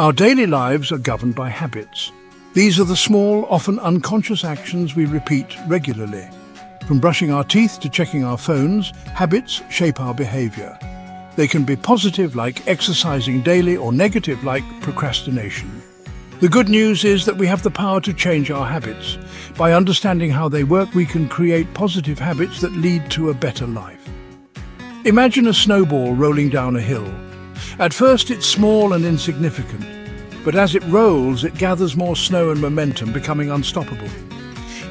Our daily lives are governed by habits. These are the small, often unconscious actions we repeat regularly. From brushing our teeth to checking our phones, habits shape our behavior. They can be positive, like exercising daily, or negative, like procrastination. The good news is that we have the power to change our habits. By understanding how they work, we can create positive habits that lead to a better life. Imagine a snowball rolling down a hill. At first, it's small and insignificant, but as it rolls, it gathers more snow and momentum, becoming unstoppable.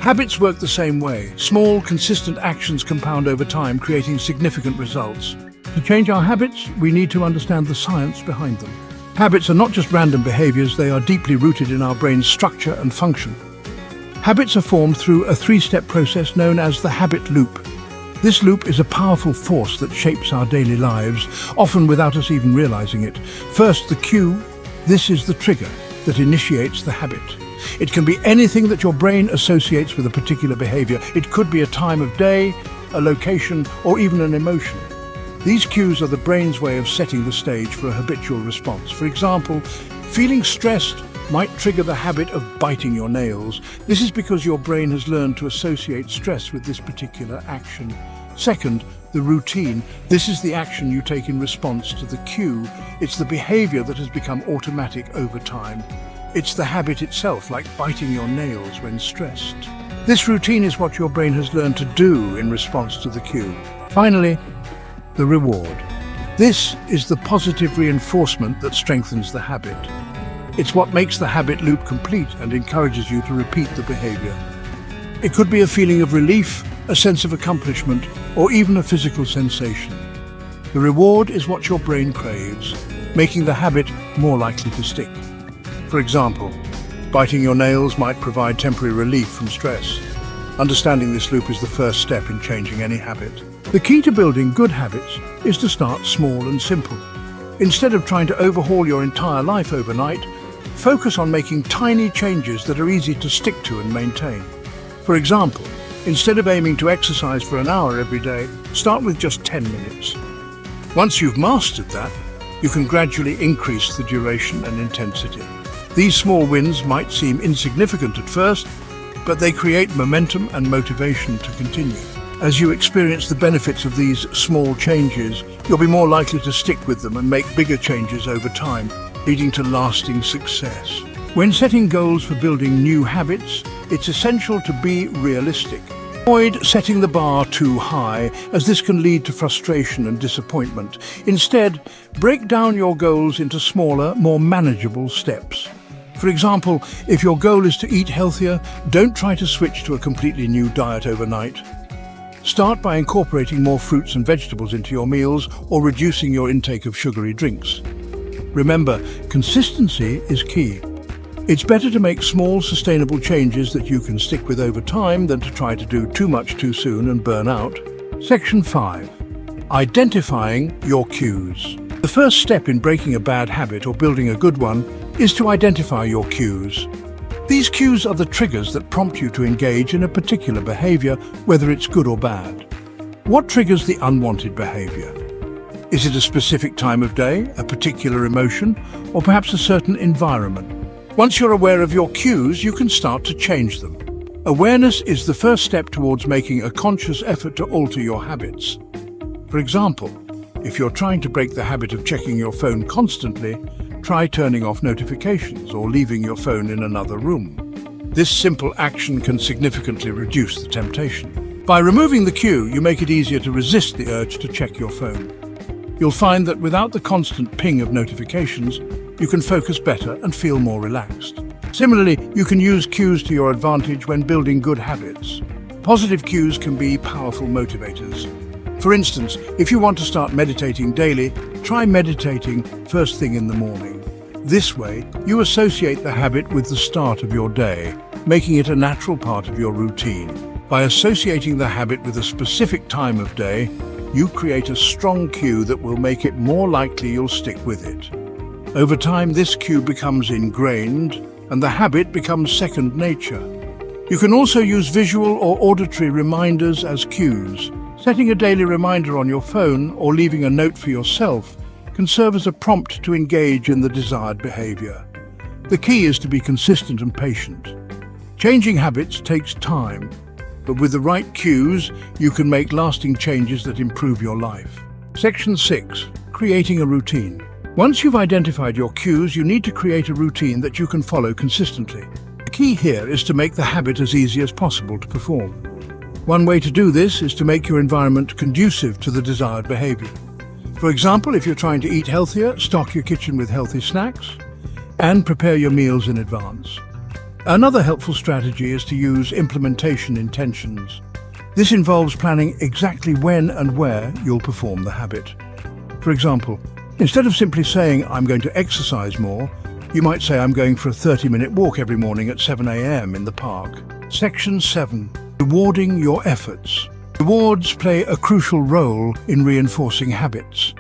Habits work the same way. Small, consistent actions compound over time, creating significant results. To change our habits, we need to understand the science behind them. Habits are not just random behaviors, they are deeply rooted in our brain's structure and function. Habits are formed through a three-step process known as the habit loop. This loop is a powerful force that shapes our daily lives, often without us even realizing it. First, the cue. This is the trigger that initiates the habit. It can be anything that your brain associates with a particular behavior. It could be a time of day, a location, or even an emotion. These cues are the brain's way of setting the stage for a habitual response. For example, feeling stressed might trigger the habit of biting your nails. This is because your brain has learned to associate stress with this particular action. Second, the routine. This is the action you take in response to the cue. It's the behavior that has become automatic over time. It's the habit itself, like biting your nails when stressed. This routine is what your brain has learned to do in response to the cue. Finally, the reward. This is the positive reinforcement that strengthens the habit. It's what makes the habit loop complete and encourages you to repeat the behavior. It could be a feeling of relief, a sense of accomplishment, or even a physical sensation. The reward is what your brain craves, making the habit more likely to stick. For example, biting your nails might provide temporary relief from stress. Understanding this loop is the first step in changing any habit. The key to building good habits is to start small and simple. Instead of trying to overhaul your entire life overnight, focus on making tiny changes that are easy to stick to and maintain. For example, instead of aiming to exercise for an hour every day, start with just 10 minutes. Once you've mastered that, you can gradually increase the duration and intensity. These small wins might seem insignificant at first, but they create momentum and motivation to continue. As you experience the benefits of these small changes, you'll be more likely to stick with them and make bigger changes over time, leading to lasting success. When setting goals for building new habits, it's essential to be realistic. Avoid setting the bar too high, as this can lead to frustration and disappointment. Instead, break down your goals into smaller, more manageable steps. For example, if your goal is to eat healthier, don't try to switch to a completely new diet overnight. Start by incorporating more fruits and vegetables into your meals or reducing your intake of sugary drinks. Remember, consistency is key. It's better to make small, sustainable changes that you can stick with over time than to try to do too much too soon and burn out. Section 5. Identifying your cues. The first step in breaking a bad habit or building a good one is to identify your cues. These cues are the triggers that prompt you to engage in a particular behavior, whether it's good or bad. What triggers the unwanted behavior? Is it a specific time of day, a particular emotion, or perhaps a certain environment? Once you're aware of your cues, you can start to change them. Awareness is the first step towards making a conscious effort to alter your habits. For example, if you're trying to break the habit of checking your phone constantly, try turning off notifications or leaving your phone in another room. This simple action can significantly reduce the temptation. By removing the cue, you make it easier to resist the urge to check your phone. You'll find that without the constant ping of notifications, you can focus better and feel more relaxed. Similarly, you can use cues to your advantage when building good habits. Positive cues can be powerful motivators. For instance, if you want to start meditating daily, try meditating first thing in the morning. This way, you associate the habit with the start of your day, making it a natural part of your routine. By associating the habit with a specific time of day, you create a strong cue that will make it more likely you'll stick with it. Over time, this cue becomes ingrained, and the habit becomes second nature. You can also use visual or auditory reminders as cues. Setting a daily reminder on your phone or leaving a note for yourself can serve as a prompt to engage in the desired behavior. The key is to be consistent and patient. Changing habits takes time, but with the right cues, you can make lasting changes that improve your life. Section 6. Creating a routine. Once you've identified your cues, you need to create a routine that you can follow consistently. The key here is to make the habit as easy as possible to perform. One way to do this is to make your environment conducive to the desired behavior. For example, if you're trying to eat healthier, stock your kitchen with healthy snacks and prepare your meals in advance. Another helpful strategy is to use implementation intentions. This involves planning exactly when and where you'll perform the habit. For example, instead of simply saying, "I'm going to exercise more," you might say, "I'm going for a 30-minute walk every morning at 7 a.m. in the park." Section 7. Rewarding your efforts. Rewards play a crucial role in reinforcing habits.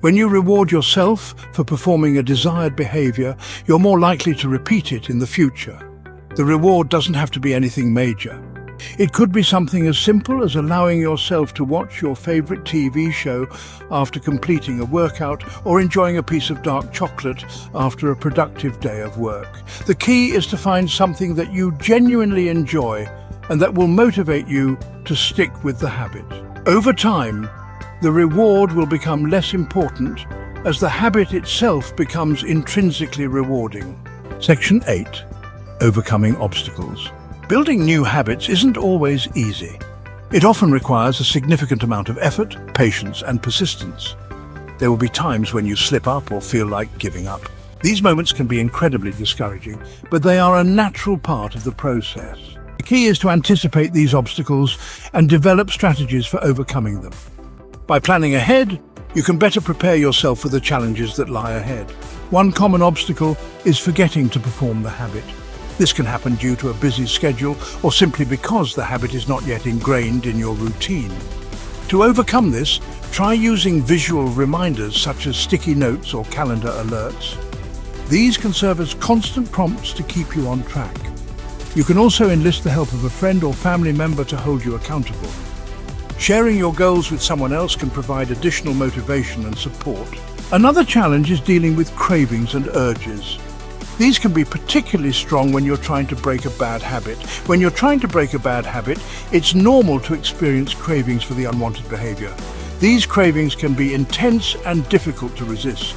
When you reward yourself for performing a desired behavior, you're more likely to repeat it in the future. The reward doesn't have to be anything major. It could be something as simple as allowing yourself to watch your favorite TV show after completing a workout, or enjoying a piece of dark chocolate after a productive day of work. The key is to find something that you genuinely enjoy and that will motivate you to stick with the habit. Over time, the reward will become less important as the habit itself becomes intrinsically rewarding. Section 8. Overcoming obstacles. Building new habits isn't always easy. It often requires a significant amount of effort, patience, and persistence. There will be times when you slip up or feel like giving up. These moments can be incredibly discouraging, but they are a natural part of the process. The key is to anticipate these obstacles and develop strategies for overcoming them. By planning ahead, you can better prepare yourself for the challenges that lie ahead. One common obstacle is forgetting to perform the habit. This can happen due to a busy schedule or simply because the habit is not yet ingrained in your routine. To overcome this, try using visual reminders such as sticky notes or calendar alerts. These can serve as constant prompts to keep you on track. You can also enlist the help of a friend or family member to hold you accountable. Sharing your goals with someone else can provide additional motivation and support. Another challenge is dealing with cravings and urges. These can be particularly strong when you're trying to break a bad habit. When you're trying to break a bad habit, it's normal to experience cravings for the unwanted behavior. These cravings can be intense and difficult to resist.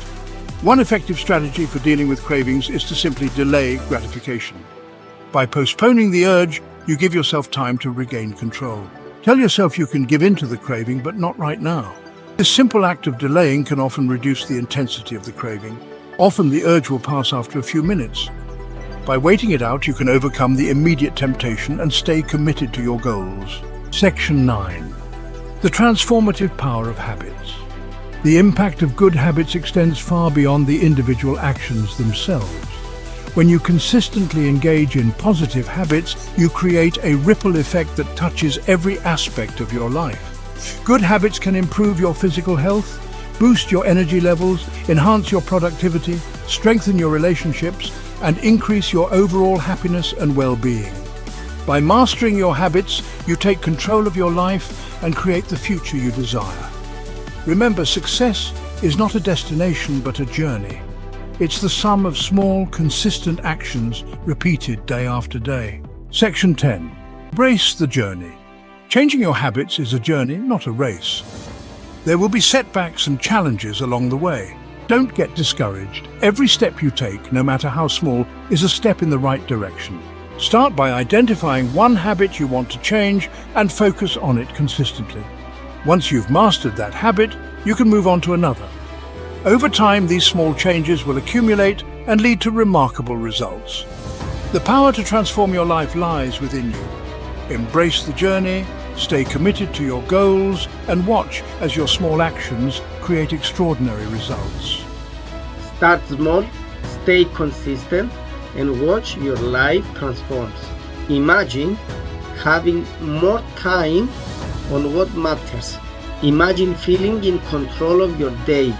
One effective strategy for dealing with cravings is to simply delay gratification. By postponing the urge, you give yourself time to regain control. Tell yourself you can give in to the craving, but not right now. This simple act of delaying can often reduce the intensity of the craving. Often the urge will pass after a few minutes. By waiting it out, you can overcome the immediate temptation and stay committed to your goals. Section 9. The transformative power of habits. The impact of good habits extends far beyond the individual actions themselves. When you consistently engage in positive habits, you create a ripple effect that touches every aspect of your life. Good habits can improve your physical health, boost your energy levels, enhance your productivity, strengthen your relationships, and increase your overall happiness and well-being. By mastering your habits, you take control of your life and create the future you desire. Remember, success is not a destination but a journey. It's the sum of small, consistent actions repeated day after day. Section 10. Embrace the journey. Changing your habits is a journey, not a race. There will be setbacks and challenges along the way. Don't get discouraged. Every step you take, no matter how small, is a step in the right direction. Start by identifying one habit you want to change and focus on it consistently. Once you've mastered that habit, you can move on to another. Over time, these small changes will accumulate and lead to remarkable results. The power to transform your life lies within you. Embrace the journey, stay committed to your goals, and watch as your small actions create extraordinary results. Start small, stay consistent, and watch your life transforms. Imagine having more time on what matters. Imagine feeling in control of your day.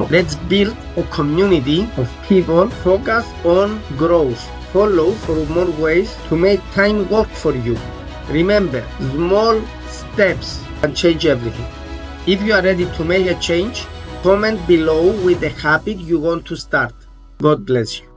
Let's build a community of people focused on growth. Follow for more ways to make time work for you. Remember, small steps can change everything. If you are ready to make a change, Comment below with the habit you want to start. God bless you.